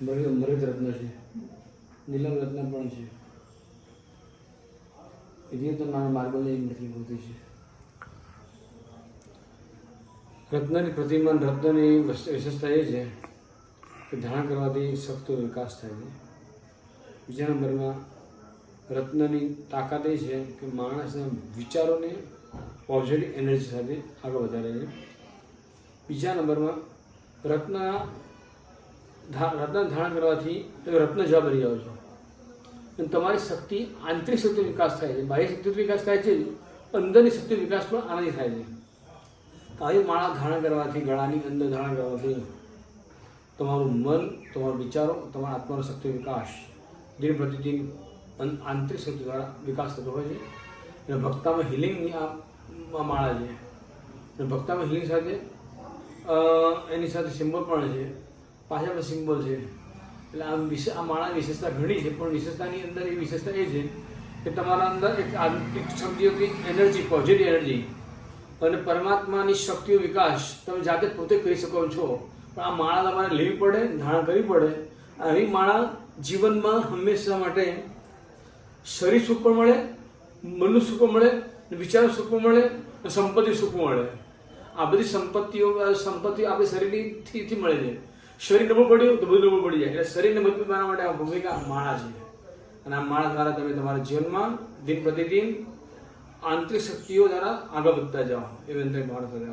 મરદ રત્ન છે, નીલમ રત્ન પણ છે. એ તો નાના માર્બલની મૂર્તિ છે. રત્નની પ્રતિમાન રત્નની વિશેષતા એ છે કે ધારણ કરવાથી શક્તિનો વિકાસ થાય છે. બીજા નંબરમાં રત્નની તાકાત એ છે કે માણસના વિચારોને પોઝિટિવ એનર્જી સાથે આગળ વધારે છે. બીજા નંબરમાં રત્ન ધારણ કરવાથી તમે રત્ન જેવા બની જાઓ છો અને તમારી શક્તિ આંતરિક શક્તિનો વિકાસ થાય છે. બાહ્ય શક્તિનો વિકાસ થાય છે, અંદરની શક્તિનો વિકાસ પણ આનાથી થાય છે. આવી માળા ધારણ કરવાથી, ગળાની અંદર ધારણ કરવાથી તમારું મન, તમારા વિચારો, તમારા આત્માનો શક્તિનો વિકાસ દિન પ્રતિદિન આંતરિક શક્તિ દ્વારા વિકાસ થતો હોય છે. અને ભક્તામાં હિલિંગની આ માળા છે. અને ભક્તામાં હિલિંગ સાથે એની સાથે સિમ્બોલ પણ છે, પાછળ પણ સિમ્બોલ છે. એટલે આ માળાની વિશેષતા ઘણી છે, પણ વિશેષતાની અંદર એ વિશેષતા એ છે કે તમારા અંદર એક આંતરિક શક્તિઓથી એનર્જી, પોઝિટિવ એનર્જી અને પરમાત્માની શક્તિઓ વિકાસ તમે જાતે પોતે કરી શકો છો. પણ આ માળા તમારે લેવી પડે, ધારણ કરવી પડે. આવી માળા જીવનમાં હંમેશા માટે શરીર સુખ પણ મળે, મનનું સુખ પણ મળે, વિચાર સુખ પણ મળે, સંપત્તિ સુખ મળે. આ બધી સંપત્તિ આપણે શરીરથી મળે છે. શરીર નબળું પડ્યું તો બધું નબળું પડી જાય. એટલે શરીરને મજબૂત બનાવવા માટે આ ભૂમિકા માળા છે. અને આ માળા દ્વારા તમે તમારા જીવનમાં દિન પ્રતિદિન આંતરિક શક્તિઓ દ્વારા આગળ વધતા જાઓ. એ વિનંતી મારો કરે.